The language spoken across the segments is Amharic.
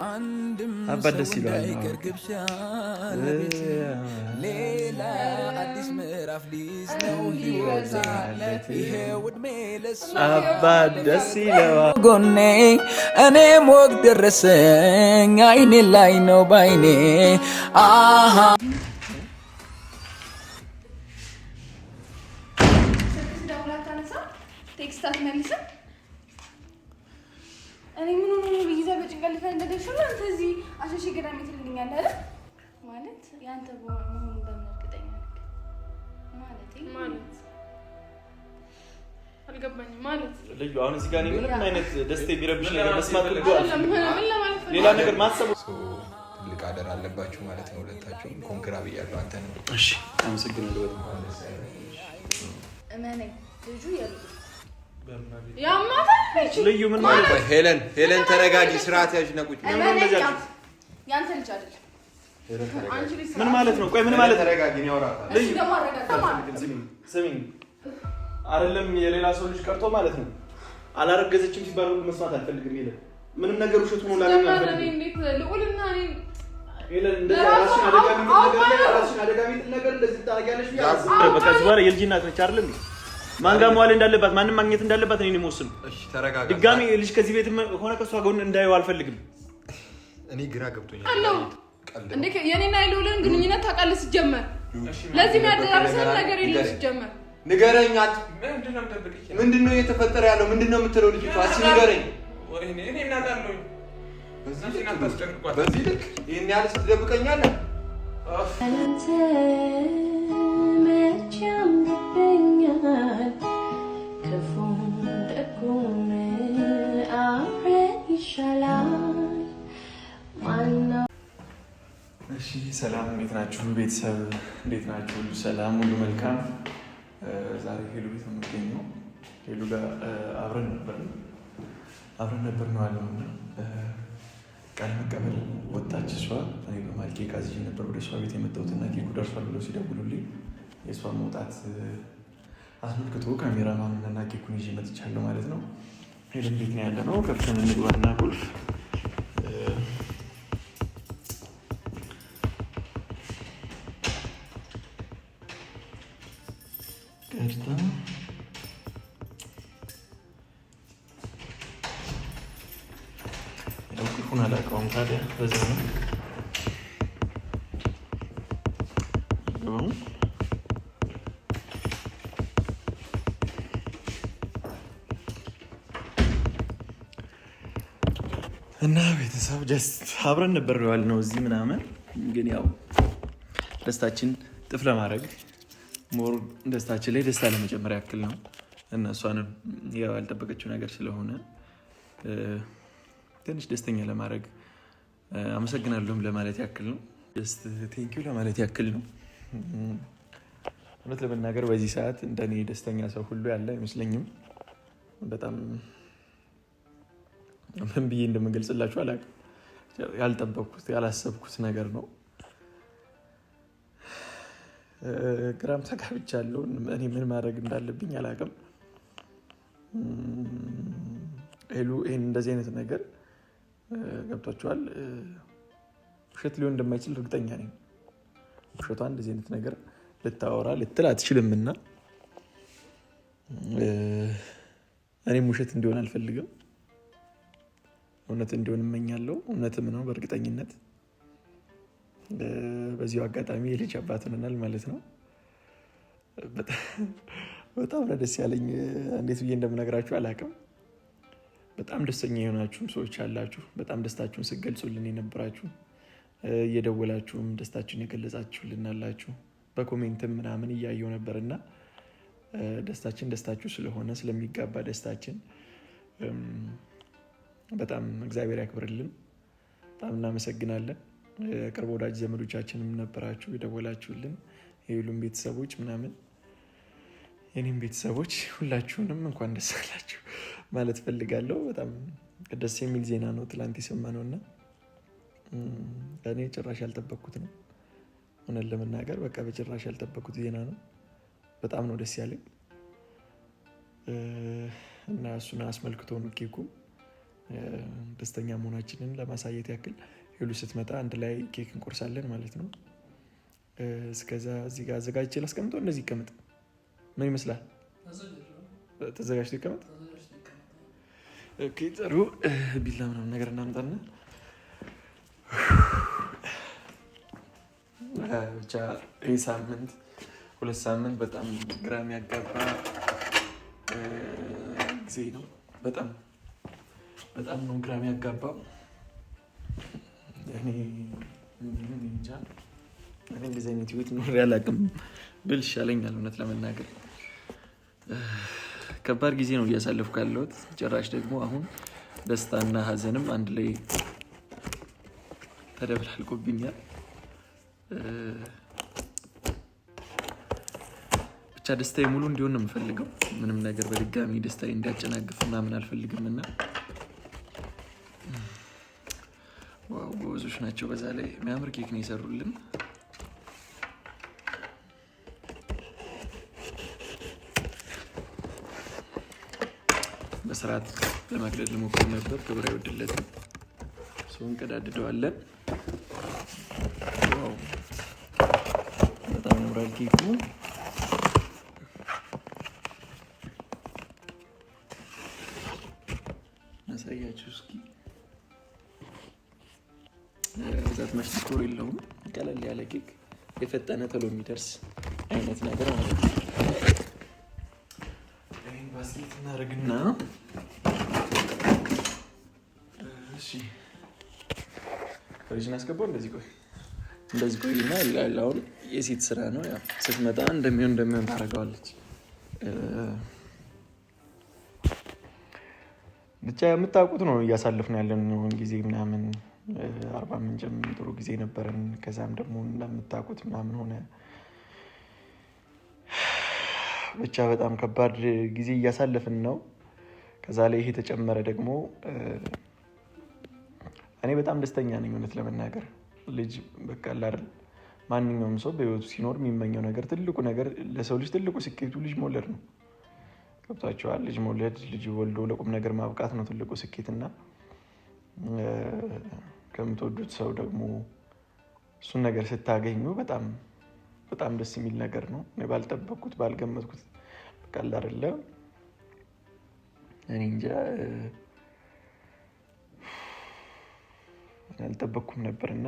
አባደስ ይላል ሌላ አዲስ ምዕራፍ ሊዝ ነው ህይወት ይሄው እድሜ ለሱ አባደስ ይላል ጎኔ እኔም ወግ ደረሰኝ አይኔ ላይ ነው ባይኔ አሃ ቴክስታት መልሰ እኔ ምን ሆነ ነው ይዛ በጭንቀት እንደደሽው አንተ እዚህ አሸሽ ገዳም ይትልኛል አይደል ማለት ያንተ መሆን እንደምርግጠኛ ማለት አልገባኝም ማለት ልዩ አሁን እዚህ ጋር ምንም አይነት ደስታ ቢረብሽ ነገር መስማት ልጓል ሌላ ነገር ማሰብ ትልቅ አደራ አለባችሁ ማለት ነው ሁለታችሁም ኮንክራ ብያለሁ አንተ ነው እሺ አመሰግናለሁ እመኔ ልጁ ያሉ ልዩ ምን ማለት ነው ሄለን ተረጋጊ ስርዓት ያዥ ነቁጭ ምን እንደዚህ ያንተ ልጅ አይደለም ምን ማለት ነው ቆይ ምን ማለት ተረጋጊ ነው ያወራታ ልዩ ደግሞ አረጋጋ ስሚኝ አይደለም የሌላ ሰው ልጅ ቀርቶ ማለት ነው አላረገዘችም ሲባል ሁሉ መስማት አልፈልግም ይላል ምንም ነገር ውሸት ነው ላገኝ አልፈልግም እንዴት ልዑልና እኔ ይላል እንደዚህ ራስሽን አደጋሚ ነገር እንደዚህ ታረጋለሽ በቃ ዝባረ የልጅናት ነች አይደል እንዴ ማንጋ መዋል እንዳለባት ማንንም ማግኘት እንዳለባት እኔ ነው የምወስነው እሺ ተረጋጋ ድጋሚ ልጅ ከዚህ ቤት ሆነ ከሷ ጋር እንዳይው አልፈልግም እኔ ግራ ገብቶኛል እንዴ የኔና የልዑልን ግንኙነት ታውቃለህ ሲጀመር ለዚህ የሚያደርስ ነገር የለም ሲጀመር ንገረኛት ምንድነው እየተፈጠረ ያለው ምንድነው የምትለው ልጅቷ እሺ ንገረኝ ወይኔ እኔ እናታለሁ በዚህ እናታስጨንቋት በዚህ ልክ ይሄን ያህል ስትደብቀኛለህ አንተ መቼም ደኛል ከፉን ደጉን አብረን ይሻላል ማና እሺ ሰላም እንዴት ናችሁ ቤተሰብ እንዴት ናችሁ ሁሉ ሰላም ሁሉ መልካም ዛሬ ሄሉ ቤት ነው የምገኘው ሄሉ ጋር አብረን ነበር ነው አለውና ቃል መቀበል ወጣች እሷ እኔ በማልኬ ካዝጂ ነበር ወደ እሷ ቤት የመጣሁትና ኬኩ ደርሷል ብለው ሲደውሉልኝ የእሷ መውጣት አስመልክቶ ካሜራማን እና ኬኩን ይዤ መጥቻለሁ ማለት ነው ሄሉ ቤት ነው ያለነው ከፍተን እንግባና ቁልፍ ቀርታ ቁልፉን አላውቀውም ታዲያ በዛ ነው እና ቤተሰብ ጀስት አብረን ነበር ያልነው እዚህ ምናምን ግን ያው ደስታችን ጥፍ ለማድረግ ሞር ደስታችን ላይ ደስታ ለመጨመር ያክል ነው እና እሷንም ያው ያልጠበቀችው ነገር ስለሆነ ትንሽ ደስተኛ ለማድረግ አመሰግናለሁም ለማለት ያክል ነው ጀስት ቴንኪው ለማለት ያክል ነው እውነት ለመናገር በዚህ ሰዓት እንደኔ ደስተኛ ሰው ሁሉ ያለ አይመስለኝም በጣም ምን ብዬ እንደምገልጽላችሁ አላውቅም ያልጠበቅኩት ያላሰብኩት ነገር ነው ግራም ተጋብቻለሁ እኔ ምን ማድረግ እንዳለብኝ አላውቅም ሄሉ ይሄን እንደዚህ አይነት ነገር ገብቷችኋል ውሸት ሊሆን እንደማይችል እርግጠኛ ነኝ ውሸቷ እንደዚህ አይነት ነገር ልታወራ ልትል አትችልምና እኔም ውሸት እንዲሆን አልፈልግም እውነት እንዲሆን እመኛለሁ እውነትም ነው በእርግጠኝነት በዚሁ አጋጣሚ የልጅ አባት ሆነናል ማለት ነው በጣም ደስ ያለኝ እንዴት ብዬ እንደምነግራችሁ አላውቅም በጣም ደስተኛ የሆናችሁም ሰዎች አላችሁ በጣም ደስታችሁን ስትገልጹልን የነበራችሁ እየደወላችሁም ደስታችሁን የገለጻችሁልን አላችሁ በኮሜንትም ምናምን እያየሁ ነበርና ደስታችሁ ስለሆነ ስለሚጋባ ደስታችን በጣም እግዚአብሔር ያክብርልን በጣም እናመሰግናለን ቅርብ ወዳጅ ዘመዶቻችንም ነበራችሁ የደወላችሁልን የሁሉም ቤተሰቦች ምናምን የኔም ቤተሰቦች ሁላችሁንም እንኳን ደስ አላችሁ ማለት ፈልጋለሁ በጣም ደስ የሚል ዜና ነው ትላንት የሰማነውና እኔ ጭራሽ ያልጠበቅኩት ነው እውነት ለመናገር በቃ በጭራሽ ያልጠበቅኩት ዜና ነው በጣም ነው ደስ ያለኝ እና እሱን አስመልክቶ ነው ኬኩ ደስተኛ መሆናችንን ለማሳየት ያክል ሄሉ ስትመጣ አንድ ላይ ኬክ እንቆርሳለን ማለት ነው። እስከዛ እዚህ ጋር አዘጋጅቼ ላስቀምጠው። እንደዚህ ይቀመጥ። ምን ይመስላል? ተዘጋጅቶ ይቀመጥ። ኦኬ ጥሩ። ቢላ ምናምን ነገር እናምጣና ብቻ ይህ ሳምንት 2 ሳምንት በጣም ግራ የሚያጋባ ጊዜ ነው። በጣም ነው ግራ የሚያጋባው። እኔ እንጃ እንደዚህ አይነት ህይወት ኖሬ አላውቅም ብል ይሻለኛል እውነት ለመናገር። ከባድ ጊዜ ነው እያሳለፍኩ ያለሁት። ጭራሽ ደግሞ አሁን ደስታና ሀዘንም አንድ ላይ ተደብላልቆብኛል። ብቻ ደስታዬ ሙሉ እንዲሆን ነው የምፈልገው። ምንም ነገር በድጋሚ ደስታዬ እንዲያጨናግፍ ምናምን አልፈልግም እና ዋው ጎበዞች ናቸው። በዛ ላይ የሚያምር ኬክ ነው የሰሩልን። በስርዓት ለማቅለድ ልሞክር ነበር፣ ክብር አይወድለትም። ሰውን እንቀዳድደዋለን። በጣም ያምራል ኬኩ። ያሳያችሁ እስኪ። ብዛት መሽቶር የለውም። ቀለል ያለ ኬክ፣ የፈጠነ ቶሎ የሚደርስ አይነት ነገር ማለት ነው። ይህን ባስኬት እናደርግና ፍሪጅን አስገባው። እንደዚህ ቆይና አሁን የሴት ስራ ነው። ያው ስትመጣ እንደሚሆን ታደርገዋለች። ብቻ የምታውቁት ነው እያሳለፍን ያለን ጊዜ ምናምን። 40 ምንጭም ጥሩ ጊዜ ነበረን። ከዛም ደግሞ እንደምታውቁት ምናምን ሆነ። ብቻ በጣም ከባድ ጊዜ እያሳለፍን ነው። ከዛ ላይ ይሄ ተጨመረ ደግሞ እኔ በጣም ደስተኛ ነኝ እውነት ለመናገር። ልጅ በቃ አይደል ማንኛውም ሰው በህይወቱ ሲኖር የሚመኘው ነገር ትልቁ ነገር ለሰው ልጅ ትልቁ ስኬቱ ልጅ መውለድ ነው። ገብቷቸዋል? ልጅ መውለድ፣ ልጅ ወልዶ ለቁም ነገር ማብቃት ነው ትልቁ ስኬትና ከምትወዱት ሰው ደግሞ እሱን ነገር ስታገኙ በጣም በጣም ደስ የሚል ነገር ነው። እኔ ባልጠበቅኩት ባልገመትኩት በቃ አይደለ እኔ እንጃ አልጠበቅኩም ነበርና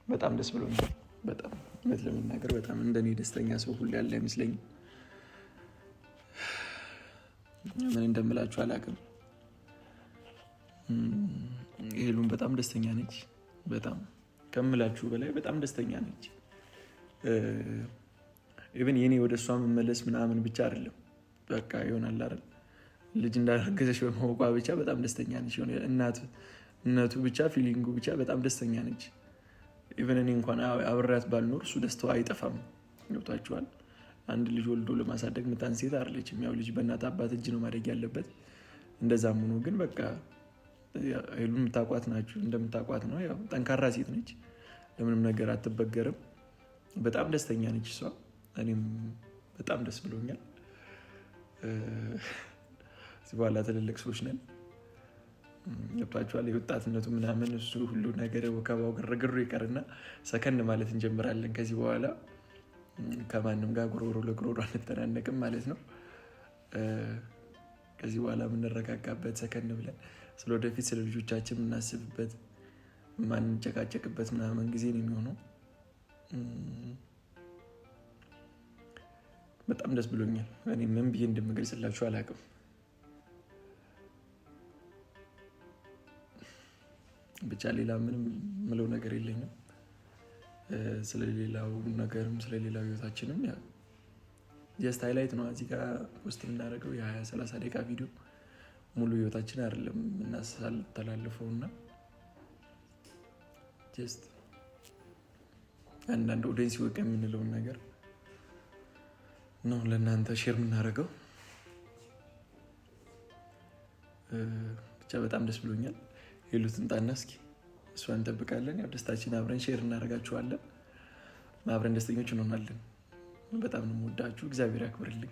በጣም ደስ ብሎኛል። በጣም እውነት ለመናገር በጣም እንደኔ ደስተኛ ሰው ሁሉ ያለ አይመስለኝም። ምን እንደምላችሁ አላውቅም። ሄሉን በጣም ደስተኛ ነች። በጣም ከምላችሁ በላይ በጣም ደስተኛ ነች። ኢቭን የኔ ወደ እሷ መመለስ ምናምን ብቻ አይደለም፣ በቃ ይሆናል አይደል ልጅ እንዳረገዘች በማወቋ ብቻ በጣም ደስተኛ ነች። እናቱ ብቻ ፊሊንጉ ብቻ በጣም ደስተኛ ነች። ኢቨን እኔ እንኳን አብሬያት ባልኖር እሱ ደስታዋ አይጠፋም። ገብቷችኋል? አንድ ልጅ ወልዶ ለማሳደግ ምታን ሴት አይደለችም። ያው ልጅ በእናት አባት እጅ ነው ማደግ ያለበት። እንደዛም ሆኖ ግን በቃ ሄሉን የምታውቋት ናችሁ፣ እንደምታውቋት ነው። ያው ጠንካራ ሴት ነች፣ ለምንም ነገር አትበገርም። በጣም ደስተኛ ነች እሷ። እኔም በጣም ደስ ብሎኛል። እዚህ በኋላ ትልልቅ ሰዎች ነን። ገብቷችኋል? የወጣትነቱ ምናምን እሱ ሁሉ ነገር ወከባው ግርግሩ ይቀርና ሰከን ማለት እንጀምራለን። ከዚህ በኋላ ከማንም ጋር ጉሮሮ ለጉሮሮ አንተናነቅም ማለት ነው። ከዚህ በኋላ የምንረጋጋበት ሰከን ብለን ስለ ወደፊት ስለ ልጆቻችን የምናስብበት የማንጨቃጨቅበት ምናምን ጊዜ ነው የሚሆነው። በጣም ደስ ብሎኛል። እኔ ምን ብዬ እንደምገልጽላችሁ አላውቅም። ብቻ ሌላ ምንም ምለው ነገር የለኝም። ስለሌላው ነገርም ስለሌላው ህይወታችንም ያ ጀስት ሃይላይት ነው እዚህ ጋር ውስጥ የምናደርገው የ20-30 ደቂቃ ቪዲዮ ሙሉ ህይወታችን አይደለም እናስተላልፈውና ጀስት አንዳንድ ኦዲየንስ ይወቅ የምንለውን ነገር ነው ለእናንተ ሼር የምናደርገው። ብቻ በጣም ደስ ብሎኛል። ሄሉ ትምጣና እስኪ እሷን እንጠብቃለን። ያው ደስታችን አብረን ሼር እናደርጋችኋለን። አብረን ደስተኞች እንሆናለን። በጣም ነው የምወዳችሁ። እግዚአብሔር ያክብርልኝ።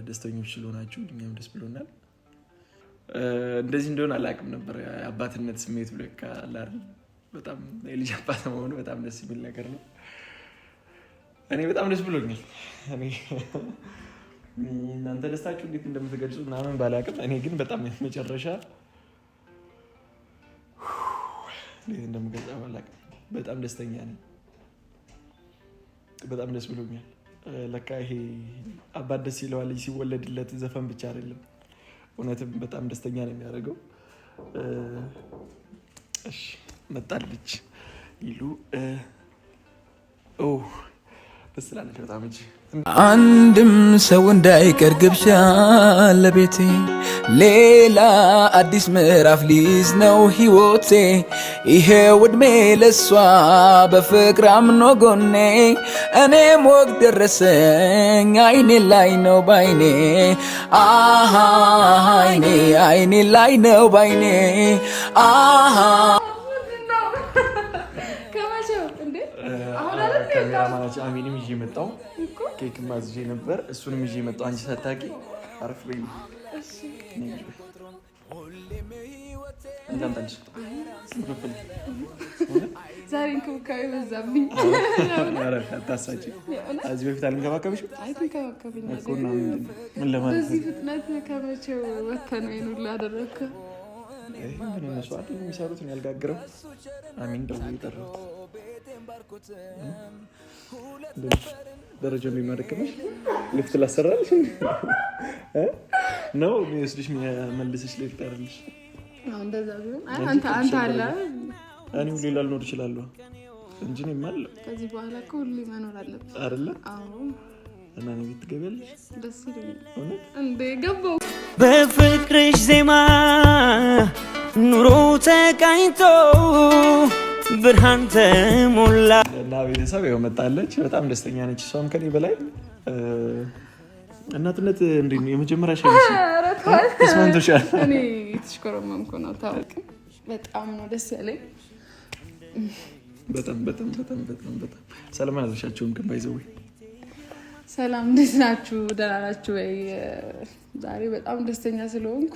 ደስተኞች ስለሆናችሁ እኛም ደስ ብሎናል። እንደዚህ እንደሆነ አላውቅም ነበር አባትነት ስሜት ብሎ ካላር በጣም የልጅ አባት መሆኑ በጣም ደስ የሚል ነገር ነው። እኔ በጣም ደስ ብሎኛል። እኔ እናንተ ደስታችሁ እንዴት እንደምትገልጹ ምናምን ባላውቅም እኔ ግን በጣም መጨረሻ እንዴት እንደምገልጽ ባላውቅም በጣም ደስተኛ ነኝ። በጣም ደስ ብሎኛል። ለካ ይሄ አባት ደስ ይለዋል ሲወለድለት ዘፈን ብቻ አይደለም፣ እውነትም በጣም ደስተኛ ነው የሚያደርገው። እሺ መጣልች ይሉ ደስ ላለች በጣም እንጂ አንድም ሰው እንዳይቀር ግብዣ ለቤቴ ሌላ አዲስ ምዕራፍ ሊይዝ ነው ሕይወቴ። ይሄው ዕድሜ ለሷ በፍቅር አምኖ ጎኔ እኔም ወግ ደረሰኝ አይኔ ላይ ነው ባይኔ አይኔ ላይ ነው ባይኔ ካሜራማናችን አሚንም ይዤ መጣሁ። ኬክ ማዝዤ ነበር፣ እሱንም ይዤ መጣሁ። አንቺ ሳታውቂ አረፍ በይ። ዛሬ እንክብካቤ በዛብኝ። አታሳጭ። ከዚህ በፊት አልንከባከብሽም? ምን ለማለት በዚህ ፍጥነት ከመቼው ወተህ ነው ይሄን ሁሉ አደረግከው? እነሱ አይደል የሚሰሩትን ያልጋግረው። አሚን ደውዬ ጠራሁት። ደረጃ የሚመረከመሽ ልፍት ላሰራልሽ ነው የሚወስድሽ መልስሽ ልፍት አይደልሽ? እንደዛ ቢሆን አንተ አለ እኔ ሁሌ ላልኖር እችላለሁ እንጂ እኔማ አለ። ከዚህ በኋላ እኮ ሁሌ መኖር አለብሽ አይደለ? አዎ። እና ነው ትገቢያለሽ? ደስ ይለኛል እንዴ ገባው በፍቅርሽ ዜማ ኑሮ ተቃኝቶ ብርሃን ተሞላ። እና ቤተሰብ ይኸው መጣለች። በጣም ደስተኛ ነች እሷም ከኔ በላይ። እናትነት እንዴት ነው የመጀመሪያ ሸንሽ ተስማምቶሻል? እኔ ተሽኮረመምኩ ነው ታውቂ። በጣም ነው ደስ ያለኝ። በጣም ሰላም አላልሻቸውም ግን ባይዘው ሰላም እንዴት ናችሁ? ደህና ናችሁ ወይ? ዛሬ በጣም ደስተኛ ስለሆንኩ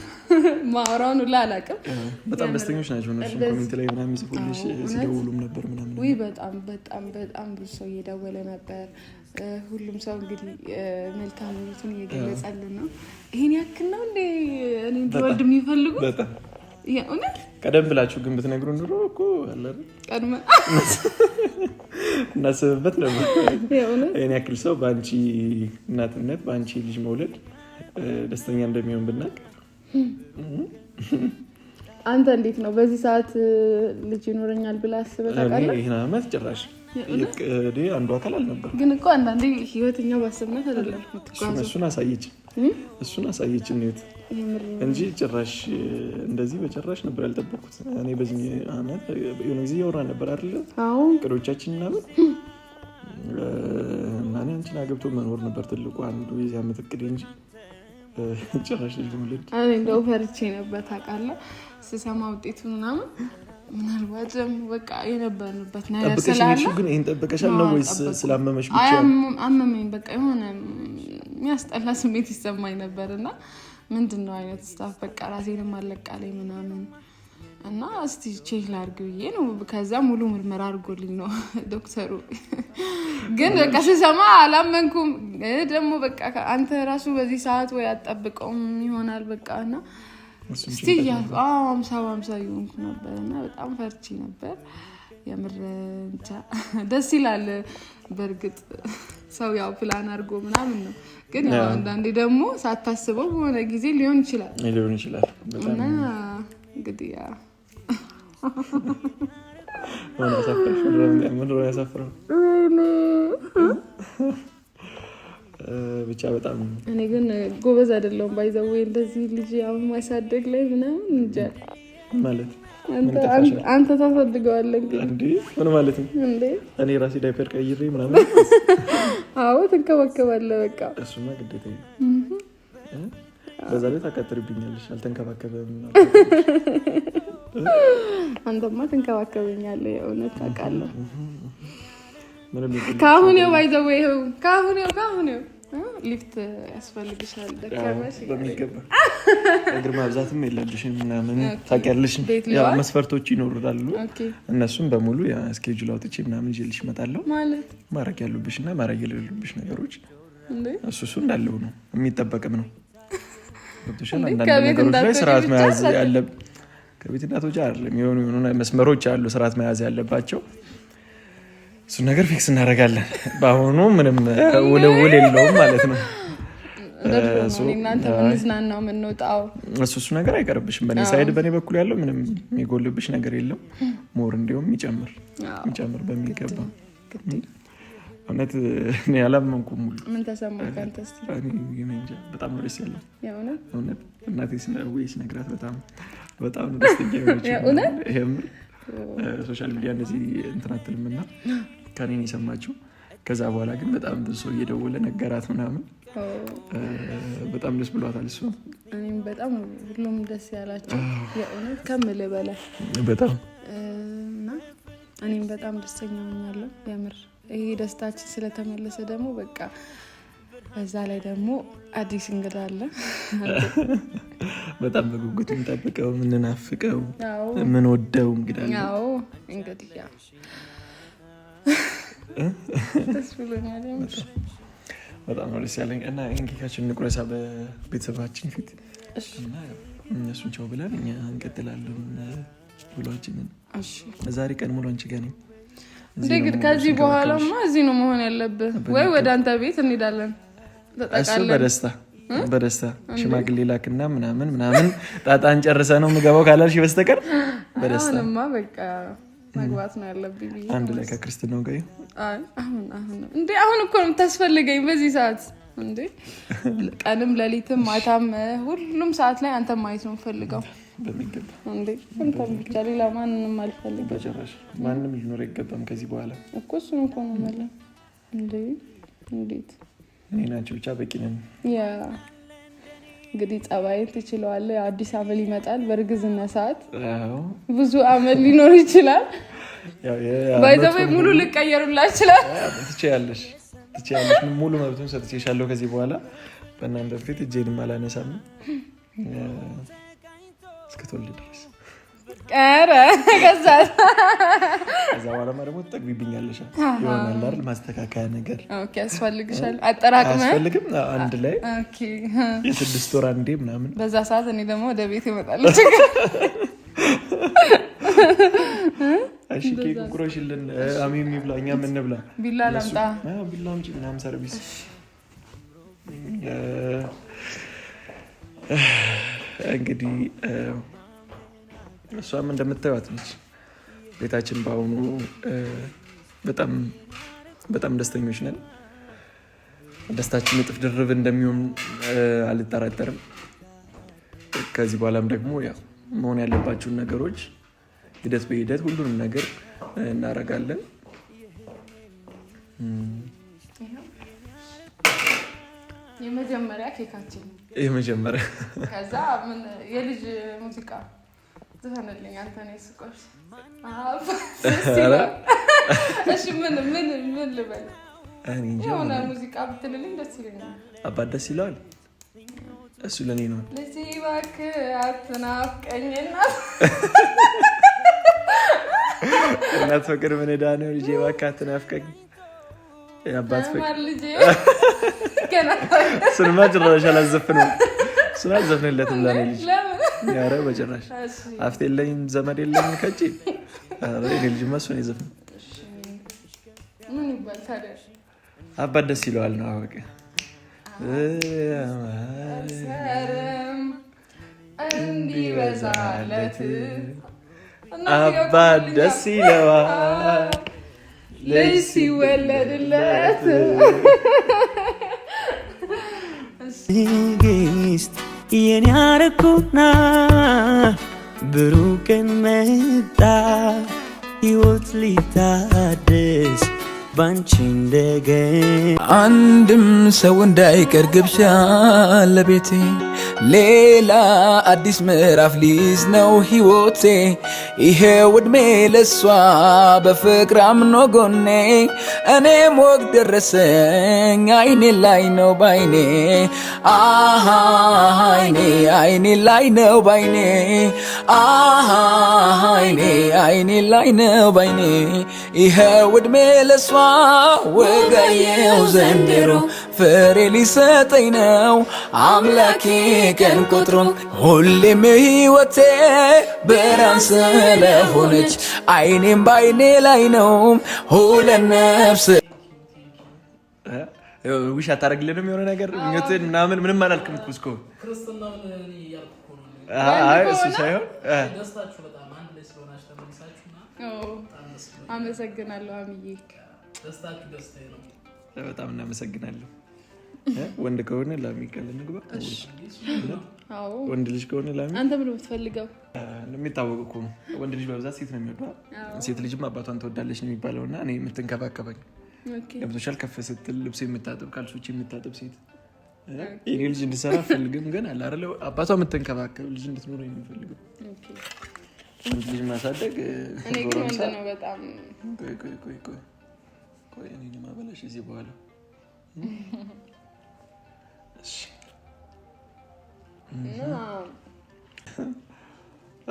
ማውራውን ሁላ አላውቅም። በጣም ደስተኞች ናቸው እነሱ። ኮሜንት ላይ ምናምን ሲጽፉልሽ ሲደውሉም ነበር ምናምን። ውይ በጣም ብዙ ሰው እየደወለ ነበር። ሁሉም ሰው እንግዲህ መልካም ምኞቱን እየገለጸልን ነው። ይሄን ያክል ነው እንዴ እኔ እንድወልድ የሚፈልጉ? በጣም የእውነት ቀደም ብላችሁ ግን ብትነግሩን ኑሮ እኮ አለ ቀድመ እናስብበት ነበር። ይሄን ያክል ሰው በአንቺ እናትነት በአንቺ ልጅ መውለድ ደስተኛ እንደሚሆን ብናቅ። አንተ እንዴት ነው በዚህ ሰዓት ልጅ ይኖረኛል ብለህ አስበህ ታውቃለህ? ይሄን አመት ጭራሽ አንዱ አካል አልነበር። ግን እኮ አንዳንዴ ህይወተኛ ባሰብናት አይደለም የምትጓዘው። እሱን አሳየችን ህይወት እንጂ ጭራሽ እንደዚህ በጭራሽ ነበር ያልጠበኩት። እኔ በዚህ አመት የሆነ ጊዜ እያወራን ነበር አይደለ? አዎ እቅዶቻችን ምናምን እና እኔ አንቺን አገብቶ መኖር ነበር ትልቁ አንዱ የዚህ አመት እቅድ እንጂ ጭራሽ ልጅ መውለድ እኔ እንደው ፈርቼ ነበር ታውቃለህ። ስሰማ ውጤቱን ምናምን ምናልባት በቃ የነበርንበት ነገር ስላለ ግን ይሄን ጠበቀሻል ነው ወይስ ስላመመሽ ብቻ? አመመኝ። በቃ የሆነ የሚያስጠላ ስሜት ይሰማኝ ነበርና ምንድነው አይነት ስታፍ በቃ ራሴንም አለቃለኝ ምናምን እና እስቲ ቼክ ላድርግ ብዬ ነው። ከዛ ሙሉ ምርመራ አድርጎልኝ ነው ዶክተሩ። ግን በቃ ስሰማ አላመንኩም። ደግሞ በቃ አንተ ራሱ በዚህ ሰዓት ወይ አትጠብቀውም ይሆናል በቃ እና እስቲ ያልኩ 50 ይሆንኩ ነበር እና በጣም ፈርቼ ነበር የምር። እንጃ ደስ ይላል በእርግጥ ሰው ያው ፕላን አድርጎ ምናምን ነው። ግን ያው አንዳንዴ ደግሞ ሳታስበው በሆነ ጊዜ ሊሆን ይችላል እና እንግዲህ ያ ምን ያሳፍረው ብቻ በጣም እኔ ግን ጎበዝ አይደለሁም ባይዘው እንደዚህ ልጅ አሁን ማሳደግ ላይ ምናምን እንጃ ማለት አንተ ታሳድገዋለህ እንዴ? ምን ማለት ነው እንዴ? እኔ ራሴ ዳይፐር ቀይሬ ምናምን አዎ ትንከባከባለህ በቃ እሱማ ግዴታ ነው። በዛ ላይ ታካትርብኛለሽ አልተንከባከበም። አንተማ ትንከባከበኛለህ የእውነት ታውቃለህ። ካሁን ባይዘው ሊፍት ያስፈልግሻል ደከመሽ በሚገባ እግር ማብዛትም የለብሽም ምናምን ታውቂያለሽ ያው መስፈርቶች ይኖራሉ እነሱም በሙሉ ያ ስኬጁል አውጥቼ ምናምን ይልሽ እመጣለሁ ማለት ማረግ ያሉብሽና ማረግ የሌሉብሽ ነገሮች እሱ እንዳለው ነው የሚጠበቅም ነው ገብቶሻል አንዳንድ ነገሮች ላይ ስርዓት መያዝ ያለብሽ ከቤት እናቶች አይደለም የሆኑ መስመሮች አሉ ስርዓት መያዝ ያለባቸው እሱ ነገር ፊክስ እናደርጋለን በአሁኑ ምንም ውልውል የለውም ማለት ነው እናንተ ምንዝናናው ምንወጣው እሱ ነገር አይቀርብሽም በኔ ሳይድ በኔ በኩል ያለው ምንም የሚጎልብሽ ነገር የለም ሞር እንዲያውም ይጨምር በሚገባ እውነት እኔ አላመንኩም ሙሉ ምን ተሰማህ ካንተ እስቲ እኔ እንጃ በጣም ነው ደስ ያለኝ እውነት እናቴ ስነግራት በጣም ነው ደስተኛ ሆነች ይሄም ሶሻል ሚዲያ እንደዚህ እንትን አትልምና ከኔን የሰማችው ከዛ በኋላ ግን በጣም ብዙ ሰው እየደወለ ነገራት ምናምን በጣም ደስ ብሏታል እሱ እኔም በጣም ሁሉም ደስ ያላቸው የእውነት ከምልህ በላይ በጣም እና እኔም በጣም ደስተኛ ሆኛለሁ የምር ይሄ ደስታችን ስለተመለሰ ደግሞ በቃ በዛ ላይ ደግሞ አዲስ እንግዳ አለ በጣም በጉጉት እንጠብቀው ምንናፍቀው ምን ወደው እንግዳ አለ ያው እንግዲህ ያ ደስ ብሎኛል በጣም ነው ደስ ያለኝ እና እንግዲያችን ንቁረሳ በቤተሰባችን ፊት እና እነሱን ቻው ብለን እኛ እንቀጥላለን ብሏችንን እሺ ዛሬ ቀን ሙሉ አንቺ ጋር ነኝ እንዴ ከዚህ በኋላማ እዚህ ነው መሆን ያለበት ወይ ወደ አንተ ቤት እንሄዳለን እሱ በደስታ ሽማግሌ ላክና ምናምን ጣጣን ጨርሰ ነው የምገባው ካላልሽ በስተቀር በደስታ አሁንማ በቃ መግባት ነው ያለብኝ አንድ ላይ ከክርስትናው ጋር አሁን እንዴ አሁን እኮ ነው የምታስፈልገኝ በዚህ ሰዓት እንዴ ቀንም ለሊትም ማታም ሁሉም ሰዓት ላይ አንተ ማየት ነው የምፈልገው በሚገባ እንዴ አንተም ብቻ ሌላ ማንንም አልፈልግም በጭራሽ ማንንም ሊኖር አይገባም ከዚህ በኋላ እኮ እሱን እኮ ነው ማለት እንዴት እኔ ናቸው ብቻ በቂ ነን ያ እንግዲህ ጸባይን ትችላለህ አዲስ አመል ይመጣል በርግዝና ሰዓት ብዙ አመል ሊኖር ይችላል ባይዘው ሙሉ ልቀየሩላ ይችላል ትችያለሽ ሙሉ መብቱን ሰጥቼሻለሁ ከዚህ በኋላ በእናንተ ፊት እጄንም አላነሳም እስከተወልድ ድረስ ኧረ ከዛ በኋላ ደግሞ ትጠግቢብኛለሽ ይሆናል አይደል ማስተካከያ ነገር ኦኬ ያስፈልግሻል አጠራቅመህ አያስፈልግም አንድ ላይ ኦኬ የ6 ወር አንዴ ምናምን በዛ ሰዓት እኔ ደግሞ ወደ ቤት እመጣለሁ እሺ ኬክ ቁረሽልን አሚም ይብላ እኛም እንብላ ቢላ ላምጣ ቢላም ጭናም ሰርቪስ እንግዲህ እሷም እንደምታዩት ነች ቤታችን በአሁኑ በጣም ደስተኞች ነን ደስታችን እጥፍ ድርብ እንደሚሆን አልጠራጠርም ከዚህ በኋላም ደግሞ ያው መሆን ያለባቸውን ነገሮች ሂደት በሂደት ሁሉንም ነገር እናደርጋለን የመጀመሪያ ኬካችን ከዛ ምን የልጅ ሙዚቃ ዘፈንልኝ አንተ ነው ስቆሽ እሺ ምን ልበል የሆነ ሙዚቃ ብትልልኝ ደስ ይለኛል አባት ደስ ይለዋል እሱ ለኔ ነው ለዚህ እባክህ አትናፍቀኝና እናት ፍቅር ምን ዕዳ ነው ልጄ እባክህ አትናፍቀኝ የአባት ፍቅር ልጄ ገና ስንማ ጭራሽ አላዘፍነውም እሱን አልዘፍንለትም ለኔ ልጅ ያረ በጭራሽ አፍት የለኝም ዘመድ የለኝም ከጪ አረ እኔ ልጅማ እሱን ይዘፍን ምን ይባል ታዲያ አባት ደስ ይለዋል ነው አወቀ ሰርም እንዲበዛለት አባት ደስ ይለዋል ልጅ ሲወለድለት ጊስት የኔ አረኩና ብሩቅን መጣ ሕይወት ሊታደስ ባንቺ እንደገና አንድም ሰው እንዳይቀር ግብዣ ለቤቴ ሌላ አዲስ ምዕራፍ ሊይዝ ነው ሕይወቴ ይሄው ዕድሜ ለሷ በፍቅር አምኖ ጎኔ እኔም ወግ ደረሰኝ አይኔ ላይ ነው ባይኔ አይኔ ላይ ነው ባይኔ አይኔ ላይ ነው ባይኔ ይሄው ዕድሜ ለሷ ወጋየው ዘንድሮ ፍሬ ሊሰጠኝ ነው አምላኬ ቀን ቆጥሮ ሁሌም ሕይወቴ ብርሃን ስለሆነች አይኔም ባይኔ ላይ ነው ሁለት ነፍስ ውሽ አታረግልንም የሆነ ነገር ምኞትን ምንም አላልክም እኮ እስኮ ክርስትናውን እያልኩ ነው። አይ እሱ ሳይሆን ደስታችሁ በጣም አንድ ላይ ስለሆናችሁ ተመልሳችሁና አመሰግናለሁ አምዬ ደስታችሁ ደስታዬ ነው። በጣም እናመሰግናለን። ወንድ ከሆነ ላሚ ቀለ ንግባ አዎ ወንድ ልጅ ከሆነ ላሚ አንተ ምን የምትፈልገው የሚታወቅ እኮ ነው። ወንድ ልጅ በብዛት ሴት ነው የሚወደው ሴት ልጅም አባቷን ትወዳለች ነው የሚባለውና እኔ የምትንከባከበኝ ለምቶሻል ከፍ ስትል ልብስ የምታጠብ ካልሶች የምታጠብ ሴት የኔ ልጅ እንድሰራ ፈልግም ግን አለ አይደል አባቷ የምትንከባከብ ልጅ እንድትኖር የሚፈልገው ልጅ ማሳደግ እኔ ግን ነው በጣም ቆይ እኔ ማበላሽ እዚህ በኋላ እሺ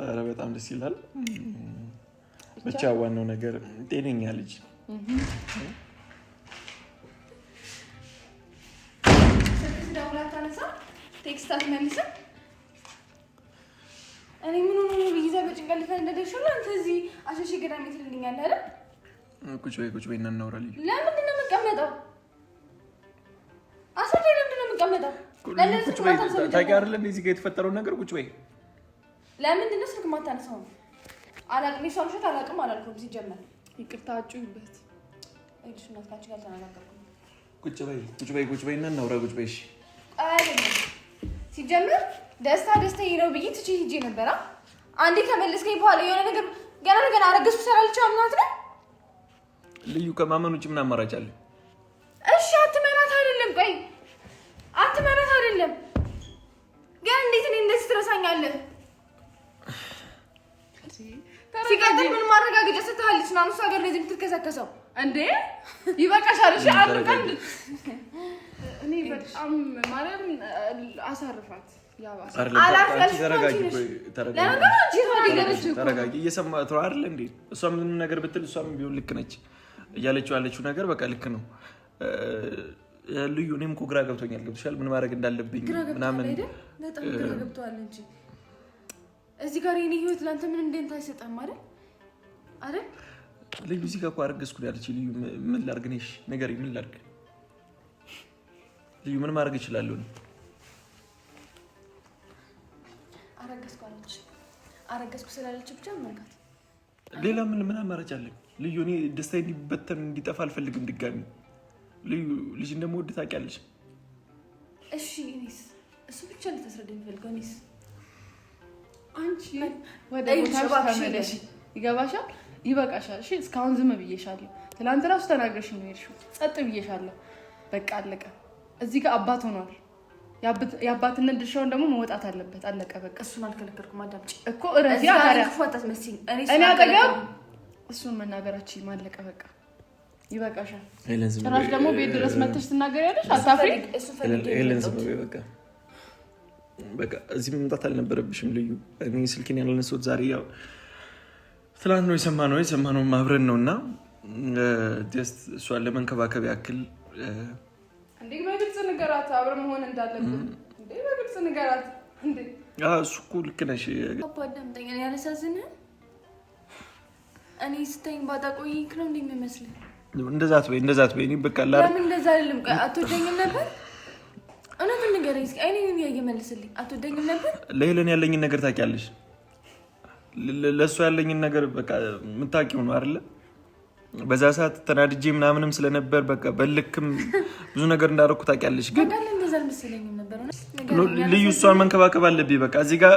ኧረ በጣም ደስ ይላል። ብቻ ዋናው ነገር ጤነኛ ልጅ ቴክስት አትመልስም። እኔ ምን ሆኖ ነው ብይዛ በጭንቀት ልፈንደደሽው አንተ እዚህ አሸሽ ገዳም ትልልኛለህ አይደል? ቁጭ በይ እና እናወራለን። ለምንድን ነው የምትቀመጠው? አሰደኝ ለምንድን ነው የምትቀመጠው? ቁጭ በይ ታውቂው አይደል እንደዚህ ጋር የተፈጠረው ነገር ቁጭ በይ። ለምንድን ነው ስልክ ማታነሳው? አላቅም ሰው ልሽት አላቅም አላልኩም ሲጀመር ይቅርታ አጩይበት እሺ እናታችን ጋር ተናገርኩ። ቁጭ በይ እና እናውራ ቁጭ በይ። እሺ አይደለም ሲጀመር ደስታ ይረው ብዬ ትቼ ሂጄ ነበር። አንዴ ከመለስከኝ በኋላ የሆነ ነገር ገና አረገዝኩ ሰራልቻ ምናምን ነው ልዩ ከማመን ውጭ ምን አማራጭ አለ? እሺ አትመናት አይደለም ቆይ አትመናት አይደለም ግን እንዴት እኔ እንደዚህ ትረሳኛለህ? ሲቀጥል ምን ማረጋገጫ ሰጥሃለች ነው እሷ ጋር ለዚህ ትከሰከሰው እንዴ? ይበቃሻል። እሺ አንቀን እኔ በጣም ማለት አሳርፋት ተረጋጊ። እየሰማት ነው አይደል እንዴ? እሷ ምንም ነገር ብትል እሷም ቢሆን ልክ ነች እያለችው ያለችው ነገር በቃ ልክ ነው። ልዩ እኔም እኮ ግራ ገብቶኛል። ገብቶሻል? ምን ማድረግ እንዳለብኝ ምናምን በጣም ግራ ገብቶኛል እንጂ እዚህ ጋር የኔ ህይወት ላንተ ምን እንደንታ አይሰጣም አይደል? ልዩ እዚህ ጋር እኮ አረገዝኩ ያለች ልዩ ምን ላድርግ ነሽ? ንገሪኝ ምን ላድርግ? ልዩ ምን ማድረግ እችላለሁ? አረገዝኩ ስላለች ብቻ መንካት ሌላ ምን አማራጭ አለኝ? ልዩ እኔ ደስታ እንዲበተን እንዲጠፋ አልፈልግም ድጋሚ። ልዩ ልጅ እንደምወድ ታውቂያለሽ። እሺ እኔስ እሱ ብቻ ልታስረዳኝ ፈልገው እኔስ አንቺ ወደ ቦታሽ ተመለሽ። ይገባሻል? ይበቃሻል። እሺ እስካሁን ዝም ብዬሻለሁ። ትናንት ራሱ ተናግረሽ ነው የሄድሽው። ጸጥ ብዬሻለሁ። በቃ አለቀ። እዚህ ጋር አባት ሆኗል። የአባትነት ድርሻውን ደግሞ መወጣት አለበት። አለቀ በቃ። እሱን አልከለከልኩም። አዳምጪ እኮ እረፊ አታሪያ ፎቶስ መስኝ እኔ አጠገብ እሱን መናገራችን ማለቀ በቃ። ይበቃሻል። ጭራሽ ደግሞ ቤት ድረስ መጥተሽ ትናገሪያለሽ። አታፍሪ። ኤለን ዝም በይ በቃ። በቃ እዚህ መምጣት አልነበረብሽም ልዩ። እኔ ስልኬን ያላነሳሁት ዛሬ ያው ትናንት ነው የሰማነው አብረን ነውና ጀስት እሷን ለመንከባከብ ያክል እንዴ በግልጽ ንገራት አብረን መሆን እንዳለብን። እንዴ በግልጽ ንገራት እንዴ። እሱ እኮ ልክ ነሽ። አባዳምጠኝ ያነሳዝንህ እኔ ስታይኝ ባጣ ቆይክ ነው እንደሚመስልህ። እንደዛ አትበይ እኔ በቃ ለምን እንደዛ አይደለም። አትወደኝም ነበር? እውነቱን ንገረኝ እስኪ። አይኔን እየመለስልኝ አትወደኝም ነበር? ለሄለን ያለኝን ነገር ታውቂያለሽ። ለእሷ ያለኝን ነገር በቃ የምታውቂው ነው አይደለ? በዛ ሰዓት ተናድጄ ምናምንም ስለነበር በቃ በልክም ብዙ ነገር እንዳደረኩ ታውቂያለሽ። ግን እንደዛ አልመሰለኝም ነበር። ልዩ እሷን መንከባከብ አለብኝ። በቃ እዚህ ጋር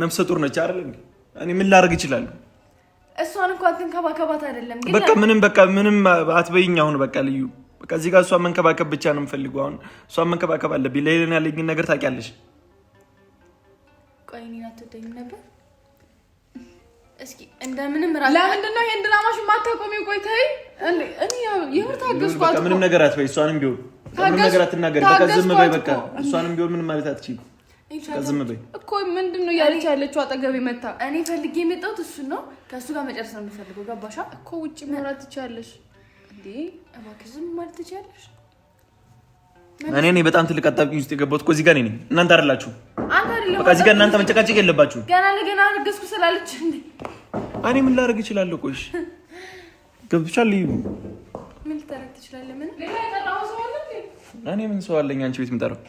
ነፍሰ ጡር ነች አይደል? እኔ ምን ላደርግ እችላለሁ? እሷን እንኳን ተንከባከባት አይደለም ግን በቃ ምንም አትበይኝ አሁን በቃ ልዩ በቃ እዚህ ጋር እሷን መንከባከብ ብቻ ነው የምፈልገው አሁን እሷን መንከባከብ አለብኝ ለሌላ ያለኝ ነገር ታውቂያለሽ ቆይ እኔን አትወደኝም ነበር እስኪ እንደምንም ራስ ለምንድን ነው ይሄን ድራማሽ ማታቆሚው ቆይ ተይ እኔ ይሁን ታገስኳት በቃ ምንም ነገር አትበይ እሷንም ቢሆን ምንም ነገር አትናገር በቃ ዝም በይ በቃ እሷንም ቢሆን ምንም ማለት አትችይም ከዝም በይ እኮ ምንድነው ያለች ያለችው አጠገቤ መታ እኔ ፈልጌ የመጣሁት እሱ ነው ከሱ ጋር መጨረስ ነው የምፈልገው ገባሻ እኮ ውጪ መውራት ትችያለሽ እንዴ እባክህ ዝም ማለት ትችያለሽ እኔ በጣም ትልቅ አጣብቂኝ ውስጥ የገባሁት እኮ እዚህ ጋር ነኝ እናንተ አይደላችሁ አንተ አይደለም በቃ እዚህ ጋር እናንተ መጨቃጨቅ የለባችሁ ገና ለገና አረገዝኩ ስላለች እንዴ እኔ ምን ላደርግ እችላለሁ ቆይሽ ገብቶሻል ልዩ ምን ልታረግ ትችላለህ ምን ሌላ የጠራው ሰው አለ እንዴ እኔ ምን ሰው አለኝ አንቺ ቤት የምጠራው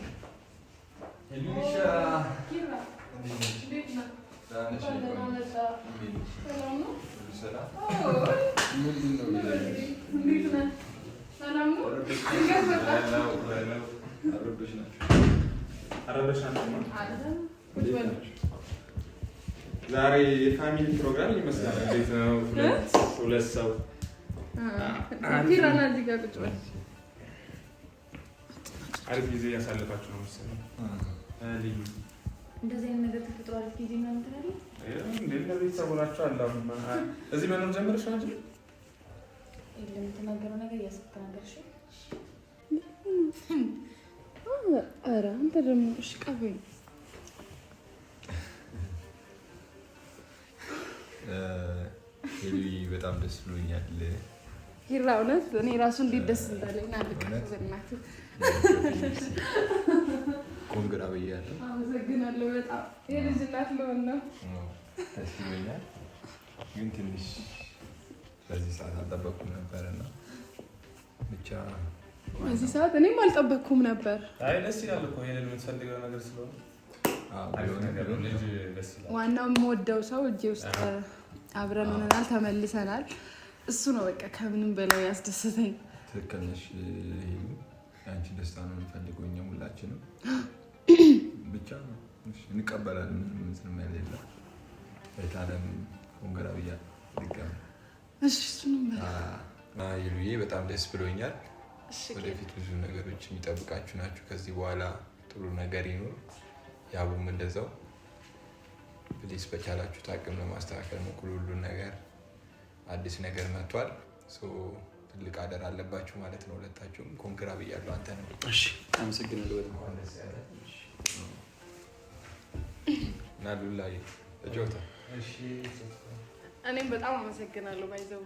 ዛሬ የፋሚሊ ፕሮግራም ይመስላል እንዴት ነው ሁለት ሰው ኪራና እዚህ ጋር ቁጭ በል አሪፍ ጊዜ ያሳለፋችሁ ነው መሰለኝ ልዩ እንደዚህ አይነት ነገር ተፈጥሯል ጊዜ ምናምን ትላለህ እንዴ ለቤተሰብ ሆናችሁ አላም እዚህ መኖር ጀምረሽ ነው እንጂ የለም ተናገረው ነገር ያስተናገርሽ ኧረ አንተ ደግሞ እሺ ቀበኝ ሄሊ በጣም ደስ ብሎኛል ኪራ እውነት እኔ ራሱ እንዴት ደስ እንዳለኝ አልቀበልናት ኮንግራ ብያለሁ አመሰግናለሁ በጣም የልጅ እናት ለሆነ ደስ ብሎኛል ግን ትንሽ በዚህ ሰዓት አልጠበቅኩም ነበርና ብቻ በዚህ ሰዓት እኔም አልጠበቅኩም ነበር አይ ደስ ይላል እኮ ሄለን የምትፈልገው ነገር ስለሆነ ልጅ ደስ ይላል ዋናው የምወደው ሰው እጄ ውስጥ አብረን ሆነናል ተመልሰናል እሱ ነው በቃ ከምንም በላይ ያስደሰተኝ ትክክል ነሽ አንቺ ደስታ ነው የምንፈልገው እኛ ሁላችንም ብቻ እንቀበላለን ምንም ያለ አይታለም ኮንግራ ብያለሁ ድጋሚ እሺ እሱንም ይሉዬ በጣም ደስ ብሎኛል ወደፊት ብዙ ነገሮች የሚጠብቃችሁ ናችሁ ከዚህ በኋላ ጥሩ ነገር ይኖር ያቡም እንደዛው ፕሊስ በቻላችሁ ታቅም ለማስተካከል ነው ሁሉ ነገር አዲስ ነገር መጥቷል ሶ ትልቅ አደር አለባችሁ ማለት ነው ሁለታችሁም ኮንግራ ብያለሁ አንተ ነው እሺ አመሰግናለሁ በጣም ደስ ያለ ናሉላይ እጆታ እሺ እኔም በጣም አመሰግናለሁ ባይዘው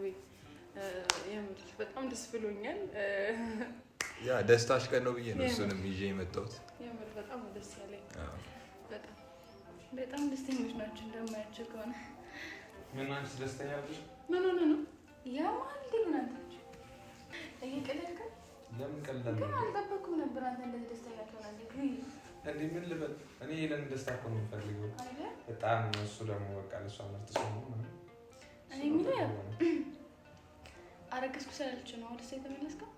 የምር በጣም ደስ ብሎኛል ያ ደስታሽ ቀን ነው ብዬ ነው እሱንም ይዤ የመጣሁት የምር በጣም ደስ ያለኝ በጣም ደስተኞች ናቸው እንደማያቸው ከሆነ ምን አንቺ ደስተኛ ነሽ ምን ሆነ ነው ያ ማለት ምን አንተ እየቀለድክ ለምን ቀለድክ ግን አልጠበኩም ነበር አንተ እንደዚህ ደስተኛ ትሆናለህ እንዴ ምን ልበል እኔ ሄለን ደስታ እኮ ነው የምፈልገው በጣም እሱ ደግሞ በቃ ለሷ ምርጥ ሰው ነው እኔ የሚለው አረገዝኩ ስላለች ነው ወደ ሴት ተመለስከው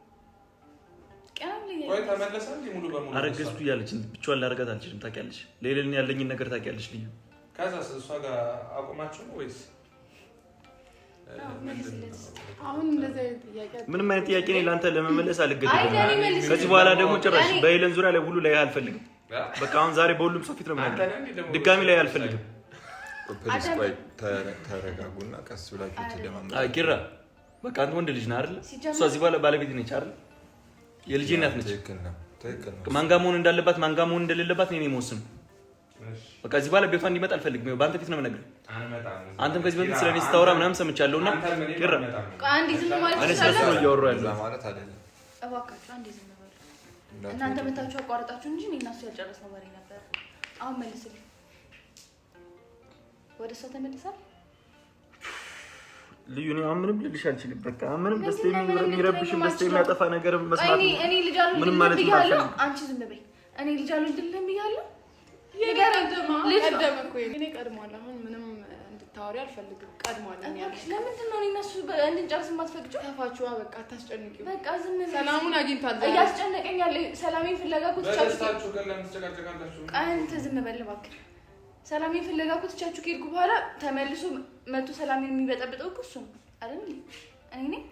ቆይ ተመለሰ እንዴ ሙሉ በሙሉ አረገዝኩ እያለች ብቻዋን ላደርጋት አልችልም ታውቂያለሽ ሌላን ያለኝን ነገር ታውቂያለሽ ልዩ ከዛስ እሷ ጋር አቁማችሁ ነው ወይስ አሁን እንደዚህ ጥያቄ ምንም አይነት ጥያቄ እኔ ላንተ ለመመለስ አልገደድም ከዚህ በኋላ ደግሞ ጭራሽ በሄለን ዙሪያ ላይ ሁሉ ላይ አልፈልግም በቃ አሁን ዛሬ በሁሉም ሰው ፊት ነው ማለት ድጋሚ ላይ አልፈልግም ፕሊስ ቆይ ተረጋጉና ቀስ ብላችሁ ተደማመጡ ኪራ በቃ አንተ ወንድ ልጅ ነህ አይደል እሷ እዚህ በኋላ ባለቤት ነች አይደል የልጄ እናት ነች ትክክል ነው ማን ጋር መሆን እንዳለባት ማን ጋር መሆን እንደሌለባት እኔ የምወስነው በቃ እዚህ በኋላ ቤቷ እንዲመጣ አልፈልግም በአንተ ፊት ነው የምነግርህ አንተም ከዚህ በፊት ስለኔ ስታወራ ምናምን ሰምቻለሁና ኪራ አንዴ ዝም ማለት እኔ ስለሱ ነው እያወራሁ ያለው ማለት አይደለም እባካችሁ አንዴ ዝም በሉ እናንተ መታችሁ አቋርጣችሁ እንጂ እኔ እና እሱ ያልጨረስነው ወሬ ነበር አሁን መልስልኝ ወደ እሷ ተመልሳል ልዩ ነው ምንም ልልሽ አልችልም በቃ ምንም ደስታ የሚረብሽም ደስታ የሚያጠፋ ነገር መስማት እኔ ልጅ አሉ ምንም ማለት ብያለሁ አንቺ ዝም በይ እኔ ልጅ አሉ እንድልም ብያለሁ ቀደመ እኮ እኔ ቀድሟል አሁን ምንም እንድታወሪ አልፈልግም ቀድሟል እኔ ያለ ለምንድን ነው እነሱ እንድንጨርስ የማትፈቅጂው ተፋችዋ በቃ አታስጨንቂው በቃ ዝም በይ ሰላሙን አግኝቷል እያስጨነቀኝ ያለ ሰላሜን ፍለጋ እኮ በደስታችሁ ግን ለምን ትጨቃጨቃላችሁ አንተ ዝም በል እባክህ ሰላሜን ፍለጋ እኮ ትቻችሁ ከሄድኩ በኋላ ተመልሶ መቶ ሰላምን የሚበጠብጠው እኮ እሱ ነው አይደል? እኔ ነኝ።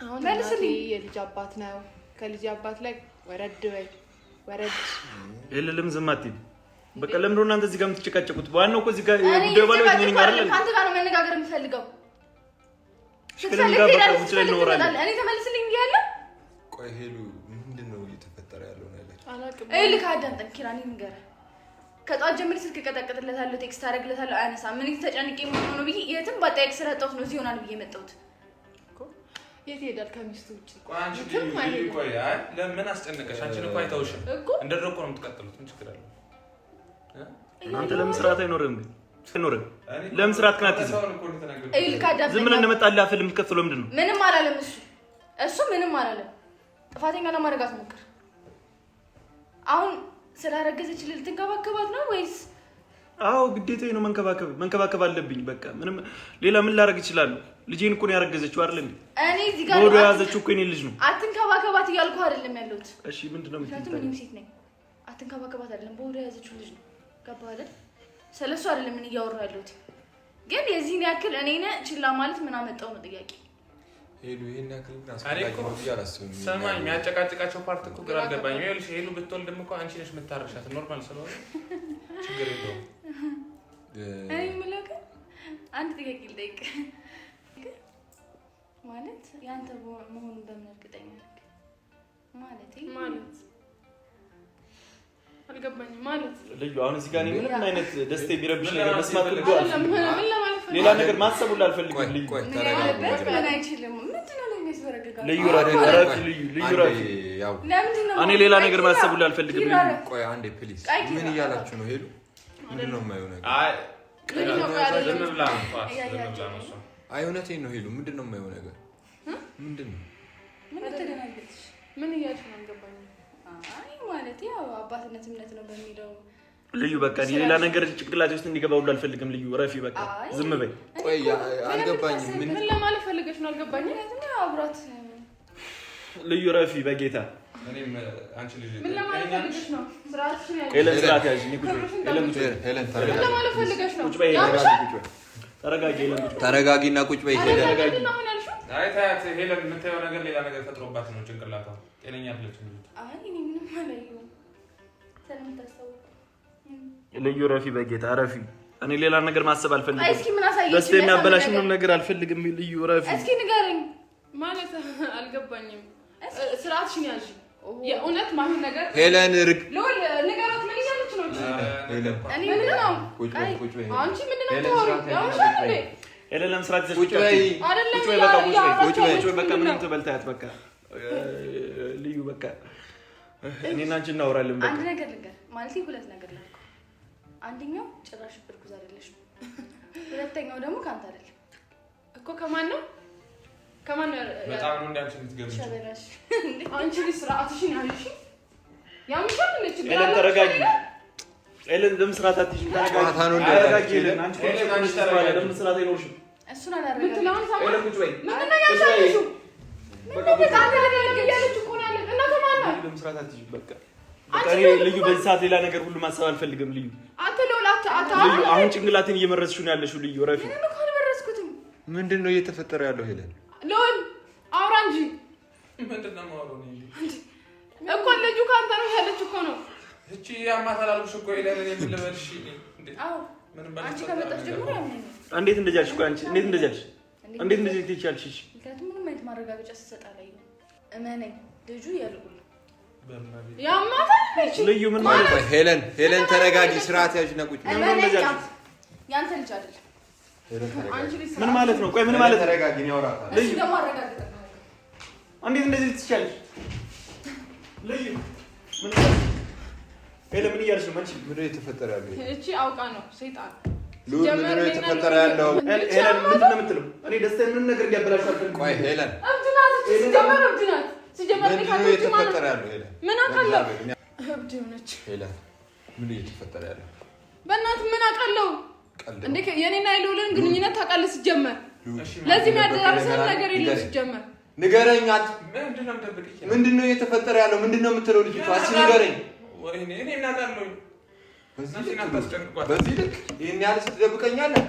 አሁን መልስልኝ። የልጅ አባት ነው። ከልጅ አባት ላይ ወረድ ወይ ወረድ። የለም ዝም አትይም። በቃ ለምን ነው እናንተ እዚህ ጋር የምትጨቃጨቁት? ዋናው እኮ እዚህ ጋር ጉዳዩ ባለው ምን ይማራል? አንተ ጋር ነው መነጋገር የምፈልገው። እኔ ተመልስልኝ ብያለሁ። ቆይ ሄሉ ምንድነው እየተፈጠረ ያለው ነገር? አላውቅም። ልክ አዳምጠን ኪራኒ ንገረህ። ከጧት ጀምሬ ስልክ ቀጠቅጥለታለሁ፣ ቴክስት አደርግለታለሁ፣ አያነሳም። ምን ተጨንቄ ነው ብዬ የትም ባጣየቅ ስለጠውት ነው እዚህ ይሆናል ብዬ መጣሁት። የት ሄዳል ከሚስቱ ውጪ? ቆይ ለምን አስጨነቀሽ? አንቺን እኮ አይተውሽም። እንደ ድሮ እኮ ነው የምትቀጥሉት። ምን ችግር አለው? እናንተ ለምን ስርዓት አይኖርም? አይኖርም። ለምን ስርዓት ከናት ይዘ ዝም ብለን እንደመጣልህ አፍል የምትከፍለው ምንድን ነው? ምንም አላለም እሱ ምንም አላለም። ጥፋተኛ ለማድረግ አትሞክር። አሁን ስላረገዘች ልትንከባከባት ነው ወይስ? አዎ ግዴታዬ ነው መንከባከብ አለብኝ። በቃ ምንም ሌላ ምን ላደርግ እችላለሁ? ልጄን እኮ ነው ያረገዘችው አይደል እንዴ? እኔ እዚህ ጋር ወደ ያዘችው እኮ የኔ ልጅ ነው። አትንከባከባት እያልኩ አይደለም ያለሁት። እሺ ምንድነው የምትይኝ? ምንም ሴት ነኝ። አትንከባከባት አይደለም በወደ ያዘችው ልጅ ነው። ገባህ አይደል? ስለሱ አይደለም ምን እያወራሁ ያለሁት። ግን የዚህን ያክል እኔን ችላ ማለት ምን አመጣው ነው ጥያቄ። ሄሉ ይሄን ያክል ግን አስፈላጊ ነው ያላስብም። ሰማኝ የሚያጨቃጭቃቸው ፓርት እኮ ግራ አልገባኝም። ይኸውልሽ ሄሉ ብትወልድም እኮ አንቺ ነሽ የምታረሻት። ኖርማል ስለሆነ ችግር የለውም። እኔ የምለው ግን አንድ ጥያቄ ልጠይቅ። ማለት ያንተ መሆኑን በምን እርግጠኛ ነህ? ማለት አልገባኝም። ማለት ልዩ አሁን እዚህ ጋር ምንም አይነት ደስታ የሚረብሽ ነገር መስማት ልዩ ሌላ ነገር ማሰብ ሁሉ አልፈልግም። ልዩ ቆይ ምን አይችልም። ምንድነው ለሚያስበረግጋው? ልዩ እኔ ሌላ ነገር ማሰብ ሁሉ አልፈልግም። ቆይ አንዴ ፕሊዝ ምን እያላችሁ ነው? ሄሉ ምንድነው የማየው ነገር? አይ እውነቴን ነው ሄሉ ምንድነው የማየው ነገር? ምንድነው ምን እያልሽ ነው? አልገባኝም። አይ ማለት ያው አባትነት እምነት ነው በሚለው ልዩ በቃ ሌላ ነገር ጭቅላቴ ውስጥ እንዲገባ ሁሉ አልፈልግም። ልዩ ረፊ በቃ ዝም በይ። ቆይ አልገባኝም። ምን ለማለት ፈልገሽ ነው? አልገባኝም። አብራት ልዩ ረፊ በጌታ እኔም አንቺ ልጅ ምን ለማለት ፈልገሽ ነው? ስርዓትሽን ያዥ። ሄለን ስርዓት ያዥ። ሄለን ምን ለማለት ፈልገሽ ነው? ቁጭ በይ። ተረጋጊ። ሄለን ተረጋጊና ቁጭ በይ። ሄለን አይ ታያት ሄለን የምታየው ነገር ሌላ ነገር ፈጥሮባት ነው ጭንቅላቷ። ጤነኛ አይደለችም። አይ እኔ ምንም አላየሁም። ስለምታስታውቅ ልዩ ረፊ በጌታ ረፊ። እኔ ሌላ ነገር ማሰብ አልፈልግም። አይ እስኪ ምን አሳየሽ? ደስ የሚያበላሽ ምንም ነገር አልፈልግም። ልዩ ረፊ እስኪ ንገረኝ። ማለት አልገባኝም። ስርዓትሽን ያዥ። የእውነት ማይሆን ነገር ሄለን ርግ ሎል ንገራት። ምን እያለች ነው? ሄለን እኔ ምን ነው? ቁጭ በይ። አንቺ ምንድን ነው የምታወሪው? ያውሻል እንዴ? ሄለን ለምስራት ይዘሽ ቁጭ በይ። አይደለም ቁጭ በይ። በቃ ቁጭ በይ። በቃ ምንም ትበልታያት በቃ ልዩ በቃ እኔና አንቺ እናወራለን። በቃ አንድ ነገር ልንገር ማለት ሁለት ነገር ላልኩ። አንደኛው ጭራሽ እርጉዝ አይደለሽም። ሁለተኛው ደግሞ ካንተ አይደለም እኮ። ከማን ነው? ከማን ነው? በጣም ነው እንዳንቺ የምትገምጪው። ሸበላሽ አንቺ ልጅ ስርዓትሽን ያዥ። ያምሻል እንዴ? ችግር ሄለን ተረጋጊ። ሄለን ለምስራት አትይዥም። ተረጋጊ። ሄለን አንቺ ለምስራት አይኖርሽም። እሱን አላረጋግጥም። ምትላውን ሰማ። ሄለን ቁጭ በይ። ምንድን ነው ያሳየሽው? በቃ ያለች እኮ ነው ያለ እና ከማን ነው? ለምስራት አትይዥም። በቃ እኔ ልዩ በዚህ ሰዓት ሌላ ነገር ሁሉ ማሰብ አልፈልግም። ልዩ አንተ ለውላት ልዩ አሁን ጭንቅላትን እየመረስሽ ነው ያለሽው። ልዩ ረፊ ምንም እኮ አልመረስኩትም። ምንድነው እየተፈጠረ ያለው? ሄለን ለወል አውራ እንጂ ምንድነው የማወራው ነው እኮ ልጁ ካንተ ነው ያለች እኮ ነው። እቺ ያማታል አልኩሽ እኮ ሄለን። እኔ ምን ልበልሽ እንዴ? አዎ አንቺ ከመጣሽ ጀምሮ ያመኝ። እንዴት እንደዚህ አልሽ? ቆይ አንቺ እንዴት እንደዚህ አልሽ? እንዴት እንደዚህ ትይቻልሽ? ምክንያቱም ምንም አይነት ማረጋገጫ ስትሰጥ አላየሁም። እመነኝ ልጁ ያልቁል ያማታል። ልዩ ምን ማለት ነው? ሄለን ተረጋጊ። ስርዓት ያዥና ቁጭ በይ። ያንተ ልጅ አይደለም። ምን ማለት ነው? ቆይ ምን ማለት ነው? ተረጋጊ። ነው ያወራታል። ልዩ ደግሞ አረጋግጠናል። እንዴት እንደዚህ ትይቻለሽ? ልዩ ምን ሄለን ምን እያልሽ ነው? ምንድን ነው የተፈጠረ ያለው? እቺ አውቃ ነው ሰይጣን ምንድን ነው የተፈጠረ ያለው? ሄለን ምንድን ነው የምትለው? እኔ ደስታዬን ምንም ነገር እንዲያበላሽ አልፈልግም። ቆይ ሄለን እብድናት ሲጀመር እብድናት ሲጀመር ምንድን ነው የተፈጠረ ያለው? ሄለን ምን አውቃለሁ? እብድ ሆነች። ሄለን ምን እየተፈጠረ ያለው? በእናትህ ምን አውቃለሁ? እንዴ የኔና የልዑልን ግንኙነት ታውቃለህ? ሲጀመር ለዚህ የሚያደርሰን ነገር የለም። ሲጀመር ንገረኛት። ምንድነው የምትደብቂኝ? ምንድነው እየተፈጠረ ያለው? ምንድነው የምትለው ልጅቷ? እስኪ ንገረኝ። ወይኔ እኔ እናታለሁ። በዚህ ልክ ይሄን ያህል ስትደብቀኛለህ?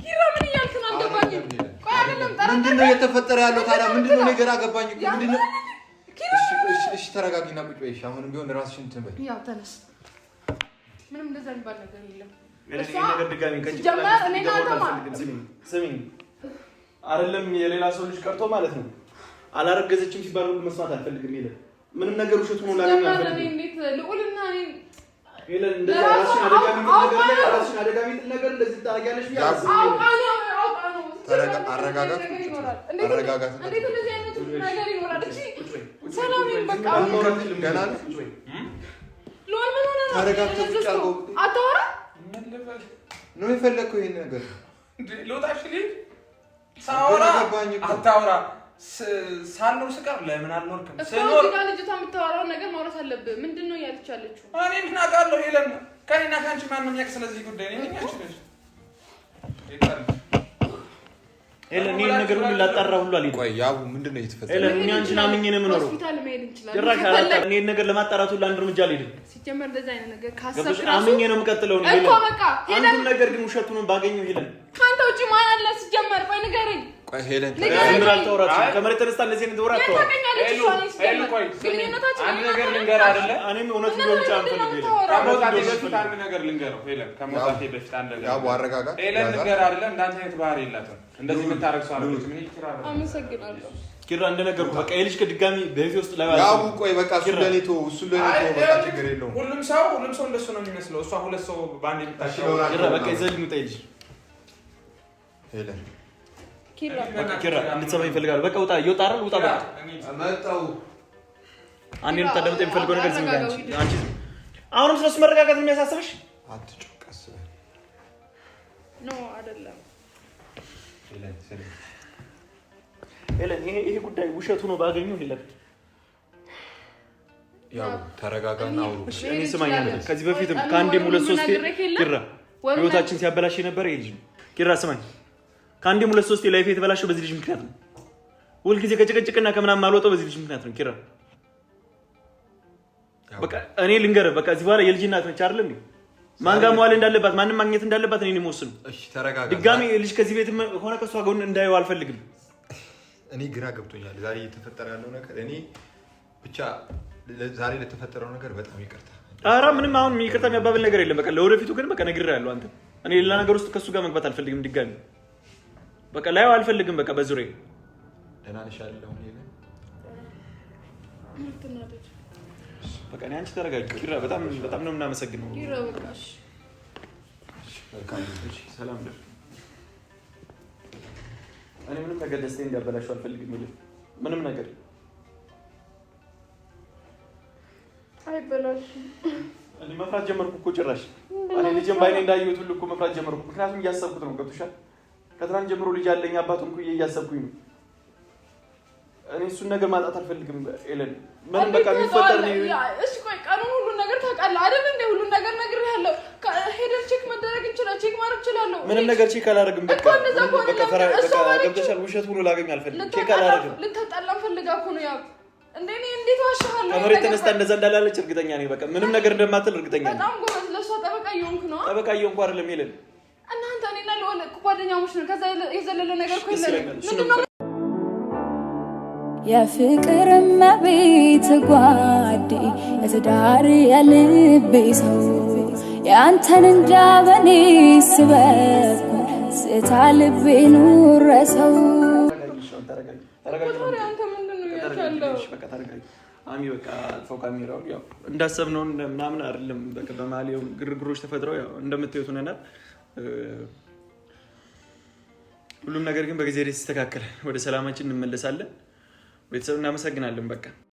ኪራ ምን እያልክ ነው? አልገባኝም። ቆይ አይደለም ምንድነው እየተፈጠረ ያለው ታዲያ? ምንድነው ነገር አገባኝ። ምንድነው? እሺ ተረጋጊና ቁጭ በይ። አሁንም ቢሆን ራስሽን እንትን በይ። ያው ተነስ። ምንም እንደዛ የሚባል ነገር የለም። እሺ ነገር ድጋሚ ጀመር እኔ ናተማ ስሚኝ፣ አይደለም የሌላ ሰው ልጅ ቀርቶ ማለት ነው አላረገዘችም ሲባል ሁሉ መስማት አልፈልግም። ይሄ ምንም ነገር ውሸት ሆኖ ላገኝ አልፈልግም። እንዴት ልዑልና እኔ ይሄን እንደዛ ራስሽን አደጋሚ ነገር እንደዚህ ታረጋለሽ ቢያንስ አረጋጋት። እንዴት እንደዚህ አይነት ነገር ይኖራል? እሺ ሰላምን በቃ ገና ልዑል ምን ሆነ ነው? ተረጋግተሽ አልገው አታወራ ነው የፈለከው ይሄን ነገር ልውጣሽ ልኝ ሳወራ አታወራ ሳልኖር ስቀር ለምን አልኖርክም? ስኖር እዚህ ጋር ልጅቷ የምታወራው ነገር ማውራት አለብህ። ምንድነው ያለች ያለችው? እኔ ምን አውቃለሁ? ሄለን ከኔና ካንቺ ማንም ያውቅ ስለዚህ ጉዳይ ነው። እኛች ነሽ ሄለን ይሄን ነገር ሁሉ ላጣራ ሁሉ አልሄድም። ቆይ ያው ምንድነው እየተፈጠረ? ሄለን እኛ አንቺን አምኜ ነው የምኖረው። ሆስፒታል መሄድ እንችላለን። ጭራሽ አላጣራ ይሄን ነገር ለማጣራት ሁሉ አንድ እርምጃ አልሄድም። ሲጀመር እንደዛ አይነት ነገር ካሰብክ አምኜ ነው የምቀጥለው ነው እኮ በቃ ሄለን አንዱ ነገር ግን ውሸቱን ባገኘው ሄለን ካንተ ውጪ ማን አለ? ሲጀመር ቆይ ንገረኝ። ቆይ ሄለን ዝምራል ተወራች ከመሬት ተነስታ እንደዚህ አይነት ወራት ተወራ አንድ ነገር ልንገር አይደለ? እኔም እውነት ነው ብቻ አንፈልግ ሄለን ከመውጣቴ በፊት አንድ ነገር ልንገረው ሄለን ከመውጣቴ በፊት አንድ ነገር ያው አረጋጋ ሄለን ንገር አይደለ? እንዳንተ አይነት ባህሪ የላትም። እንደዚህ የምታረግ ሰው አለች። ምን ይችላል? አመሰግናለሁ ኪራ እንደነገርኩ በቃ የልጅ ከድጋሚ በህይወት ውስጥ ላይ ያው ቆይ በቃ እሱ ለኔ በቃ ችግር የለውም። ሁሉም ሰው እንደሱ ነው የሚመስለው። እሷ ሁለት ሰው ባንድ የምታሽለው ኪራ በቃ ይዘልኝ ነው ልጅ ሄለን ኪራ እንድትሰማኝ ይፈልጋል። በቃ ውጣ እየወጣ አይደል? ውጣ በቃ መጣው አንዴ እንድታደምጠኝ የሚፈልገው ነገር ዝም ብለህ አንቺ አሁንም ስለሱ መረጋጋት ነው የሚያሳስብሽ? አትጮቀስ ኖ አይደለም ሄለን ይሄ ጉዳይ ውሸት ሆኖ ባገኘው ሄለን ያው ተረጋጋና አውሩ። እኔ ስማኝ ነበር ከዚህ በፊትም ከአንዴም ሁለት ሶስቴ ኪራ ህይወታችን ሲያበላሽ የነበረ ይሄ ልጅ ነው። ኪራ ስማኝ ከአንዴም ሁለት ሶስቴ ላይፍ የተበላሸው በዚህ ልጅ ምክንያት ነው። ሁልጊዜ ከጭቅጭቅና ከምናምን ማልወጣው በዚህ ልጅ ምክንያት ነው። ኪራ በቃ እኔ ልንገርህ በቃ እዚህ በኋላ የልጅ እናት ነች አይደል እንዴ? ማን ጋር መዋል እንዳለባት ማንም ማግኘት እንዳለባት እኔ ነኝ የምወስነው። እሺ ተረጋጋ። ድጋሚ ልጅ ከዚህ ቤት ሆነ ከሷ ጎን እንዳየው አልፈልግም። እኔ ግራ ገብቶኛል ዛሬ እየተፈጠረ ያለው ነገር። እኔ ብቻ ዛሬ ለተፈጠረው ነገር በጣም ይቅርታ። ኧረ ምንም አሁን ይቅርታ የሚያባብል ነገር የለም። በቃ ለወደፊቱ ግን በቃ ነግሬሃለሁ። አንተ እኔ ሌላ ነገር ውስጥ ከሱ ጋር መግባት አልፈልግም። ድጋሚ በቃ ላየው አልፈልግም። በቃ በዙሪያዬ ደህና ነሽ አይደል? በቃ እኔ አንቺ ተረጋጊ። ኪራ በጣም ነው የምናመሰግነው። ኪራ በቃ እሺ ሰላም ደር እኔ ምንም ነገር ደስታዬን እንዲያበላሽው አልፈልግም። ምንም ነገር አይበላሽም። እኔ መፍራት ጀመርኩ እኮ ጭራሽ እኔ ልጄን ባይኔ እንዳየሁት ሁሉ እኮ መፍራት ጀመርኩ። ምክንያቱም እያሰብኩት ነው። ገብቶሻል? ከትናንት ጀምሮ ልጅ አለኝ አባቱን እኮ እያሰብኩኝ ነው። እኔ እሱን ነገር ማጣት አልፈልግም። ኤለን ምንም በቃ የሚፈጠር ነው። እሺ ቆይ ቀኑን ሁሉ ነገር ታውቃለህ አይደል እንዴ? ሁሉ ነገር ነግሬሃለሁ። ሄደን ቼክ መደረግ እንችላለን። ቼክ ማድረግ እችላለሁ። ምንም ነገር ቼክ አላደርግም። በቃ ገብቶሻል? ውሸት ሁሉ ላገኝ አልፈልግም። ቼክ አላደርግም። ልታጣላም ፈልጋ እኮ ነው ያው እንዴ እኔ እንዴት ዋሻለሁ? ከመሬት ተነስታ እንደዛ እንዳላለች እርግጠኛ ነኝ። በቃ ምንም ነገር እንደማትል እርግጠኛ ነኝ። በጣም ጎበዝ። ለሷ ጠበቃ እየሆንክ ነው። ጠበቃ እየሆንኩ አይደለም ኤለን። እናንተ እኔና ለወለ ጓደኛሞች ነው። ከዛ የዘለለ ነገር እኮ የለም። ምንድነው የፍቅር እመቤት ጓዴ የትዳር የልቤ ሰው ያንተን እንዳበኔ ስበብ ስታ ልቤ ኑረሰው አሚ በቃ አልፈው ካሜራውን ያው እንዳሰብነው ምናምን አይደለም። በቃ በማሊያው ግርግሮች ተፈጥረው ያው እንደምታዩት ሆነናል። ሁሉም ነገር ግን በጊዜ ይስተካከላል። ወደ ሰላማችን እንመለሳለን። ቤተሰብ እናመሰግናለን። በቃ